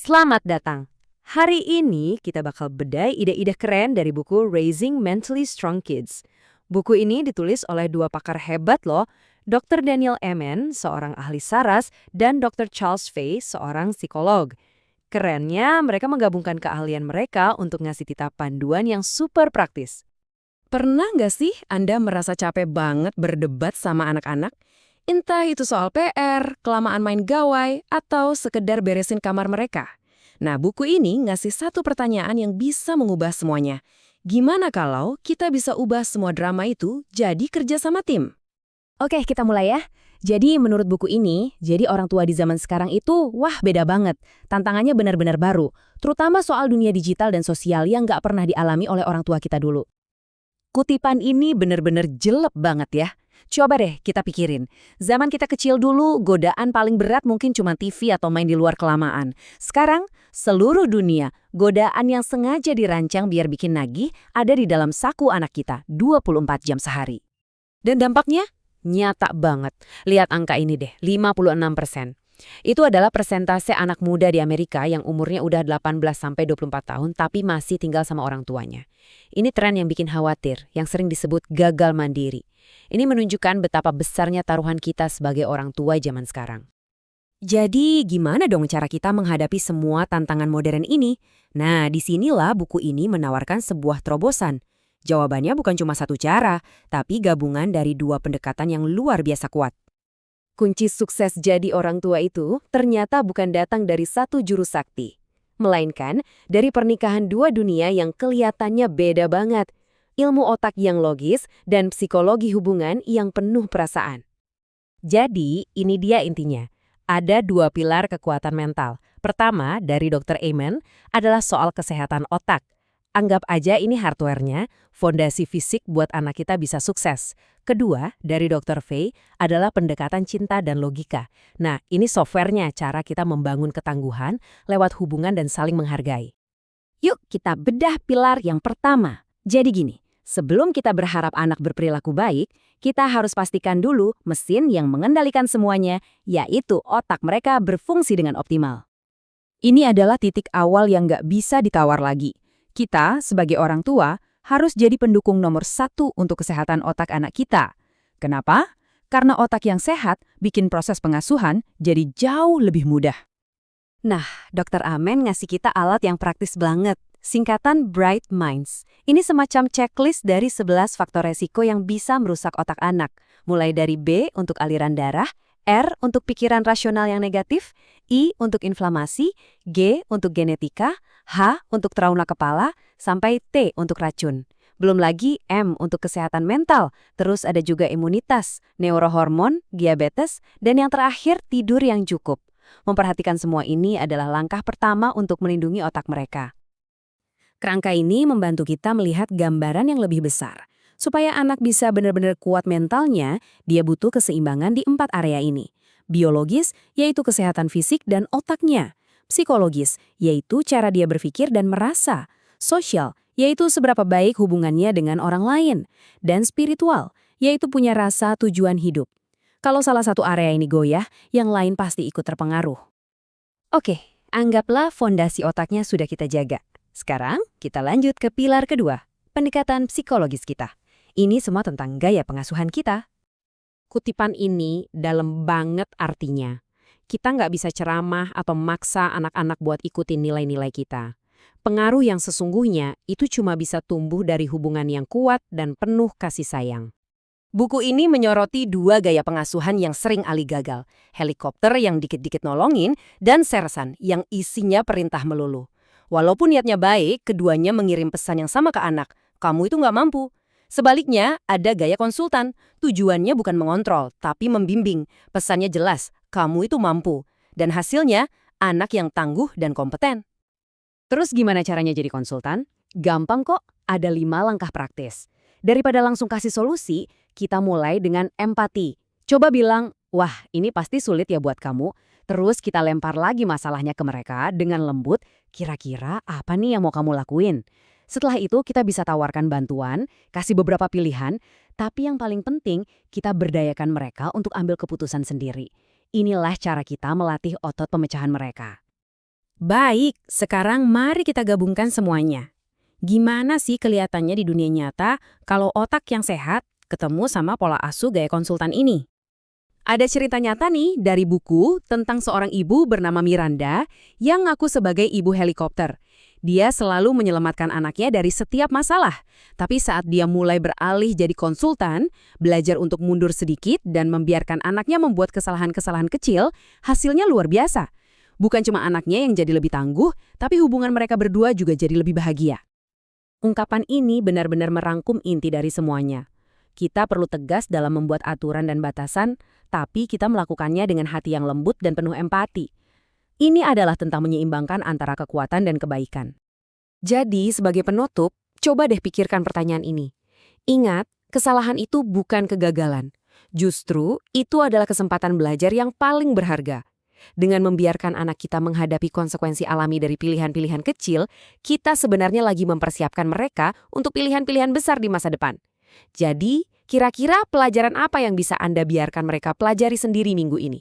Selamat datang. Hari ini kita bakal bedah ide-ide keren dari buku Raising Mentally Strong Kids. Buku ini ditulis oleh dua pakar hebat loh, Dr. Daniel Amen, seorang ahli saras, dan Dr. Charles Fay, seorang psikolog. Kerennya, mereka menggabungkan keahlian mereka untuk ngasih titah panduan yang super praktis. Pernah nggak sih Anda merasa capek banget berdebat sama anak-anak? Entah itu soal PR, kelamaan main gawai, atau sekedar beresin kamar mereka. Nah, buku ini ngasih satu pertanyaan yang bisa mengubah semuanya. Gimana kalau kita bisa ubah semua drama itu jadi kerja sama tim? Oke, kita mulai ya. Jadi menurut buku ini, jadi orang tua di zaman sekarang itu, wah beda banget. Tantangannya benar-benar baru. Terutama soal dunia digital dan sosial yang nggak pernah dialami oleh orang tua kita dulu. Kutipan ini bener-bener jelek banget ya. Coba deh kita pikirin. Zaman kita kecil dulu, godaan paling berat mungkin cuma TV atau main di luar kelamaan. Sekarang, seluruh dunia, godaan yang sengaja dirancang biar bikin nagih ada di dalam saku anak kita 24 jam sehari. Dan dampaknya? Nyata banget. Lihat angka ini deh, 56%. Itu adalah persentase anak muda di Amerika yang umurnya udah 18-24 tahun tapi masih tinggal sama orang tuanya. Ini tren yang bikin khawatir, yang sering disebut gagal mandiri. Ini menunjukkan betapa besarnya taruhan kita sebagai orang tua zaman sekarang. Jadi, gimana dong cara kita menghadapi semua tantangan modern ini? Nah, disinilah buku ini menawarkan sebuah terobosan. Jawabannya bukan cuma satu cara, tapi gabungan dari dua pendekatan yang luar biasa kuat. Kunci sukses jadi orang tua itu ternyata bukan datang dari satu juru sakti, melainkan dari pernikahan dua dunia yang kelihatannya beda banget, ilmu otak yang logis dan psikologi hubungan yang penuh perasaan. Jadi, ini dia intinya. Ada dua pilar kekuatan mental. Pertama, dari Dr. Amen, adalah soal kesehatan otak. Anggap aja ini hardware-nya, fondasi fisik buat anak kita bisa sukses. Kedua, dari Dr. Fay, adalah pendekatan cinta dan logika. Nah, ini software-nya, cara kita membangun ketangguhan lewat hubungan dan saling menghargai. Yuk kita bedah pilar yang pertama. Jadi gini, sebelum kita berharap anak berperilaku baik, kita harus pastikan dulu mesin yang mengendalikan semuanya, yaitu otak mereka berfungsi dengan optimal. Ini adalah titik awal yang nggak bisa ditawar lagi. Kita, sebagai orang tua, harus jadi pendukung nomor satu untuk kesehatan otak anak kita. Kenapa? Karena otak yang sehat bikin proses pengasuhan jadi jauh lebih mudah. Nah, Dr. Amen ngasih kita alat yang praktis banget. Singkatan Bright Minds. Ini semacam checklist dari 11 faktor resiko yang bisa merusak otak anak. Mulai dari B untuk aliran darah, R untuk pikiran rasional yang negatif, I untuk inflamasi, G untuk genetika, H untuk trauma kepala, sampai T untuk racun. Belum lagi M untuk kesehatan mental, terus ada juga imunitas, neurohormon, diabetes, dan yang terakhir tidur yang cukup. Memperhatikan semua ini adalah langkah pertama untuk melindungi otak mereka. Kerangka ini membantu kita melihat gambaran yang lebih besar. Supaya anak bisa benar-benar kuat mentalnya, dia butuh keseimbangan di 4 area ini. Biologis, yaitu kesehatan fisik dan otaknya. Psikologis, yaitu cara dia berpikir dan merasa. Sosial, yaitu seberapa baik hubungannya dengan orang lain. Dan spiritual, yaitu punya rasa tujuan hidup. Kalau salah satu area ini goyah, yang lain pasti ikut terpengaruh. Oke, anggaplah fondasi otaknya sudah kita jaga. Sekarang, kita lanjut ke pilar kedua, pendekatan psikologis kita. Ini semua tentang gaya pengasuhan kita. Kutipan ini dalam banget artinya. Kita nggak bisa ceramah atau maksa anak-anak buat ikutin nilai-nilai kita. Pengaruh yang sesungguhnya itu cuma bisa tumbuh dari hubungan yang kuat dan penuh kasih sayang. Buku ini menyoroti dua gaya pengasuhan yang sering Ali gagal. Helikopter yang dikit-dikit nolongin dan sersan yang isinya perintah melulu. Walaupun niatnya baik, keduanya mengirim pesan yang sama ke anak. Kamu itu nggak mampu. Sebaliknya, ada gaya konsultan. Tujuannya bukan mengontrol, tapi membimbing. Pesannya jelas, kamu itu mampu. Dan hasilnya, anak yang tangguh dan kompeten. Terus gimana caranya jadi konsultan? Gampang kok, ada 5 langkah praktis. Daripada langsung kasih solusi, kita mulai dengan empati. Coba bilang, wah ini pasti sulit ya buat kamu. Terus kita lempar lagi masalahnya ke mereka dengan lembut, kira-kira apa nih yang mau kamu lakuin? Setelah itu kita bisa tawarkan bantuan, kasih beberapa pilihan, tapi yang paling penting kita berdayakan mereka untuk ambil keputusan sendiri. Inilah cara kita melatih otot pemecahan mereka. Baik, sekarang mari kita gabungkan semuanya. Gimana sih kelihatannya di dunia nyata kalau otak yang sehat ketemu sama pola asuh gaya konsultan ini? Ada cerita nyata nih dari buku tentang seorang ibu bernama Miranda yang ngaku sebagai ibu helikopter. Dia selalu menyelamatkan anaknya dari setiap masalah. Tapi saat dia mulai beralih jadi konsultan, belajar untuk mundur sedikit dan membiarkan anaknya membuat kesalahan-kesalahan kecil, hasilnya luar biasa. Bukan cuma anaknya yang jadi lebih tangguh, tapi hubungan mereka berdua juga jadi lebih bahagia. Ungkapan ini benar-benar merangkum inti dari semuanya. Kita perlu tegas dalam membuat aturan dan batasan, tapi kita melakukannya dengan hati yang lembut dan penuh empati. Ini adalah tentang menyeimbangkan antara kekuatan dan kebaikan. Jadi, sebagai penutup, coba deh pikirkan pertanyaan ini. Ingat, kesalahan itu bukan kegagalan. Justru, itu adalah kesempatan belajar yang paling berharga. Dengan membiarkan anak kita menghadapi konsekuensi alami dari pilihan-pilihan kecil, kita sebenarnya lagi mempersiapkan mereka untuk pilihan-pilihan besar di masa depan. Jadi, kira-kira pelajaran apa yang bisa Anda biarkan mereka pelajari sendiri minggu ini?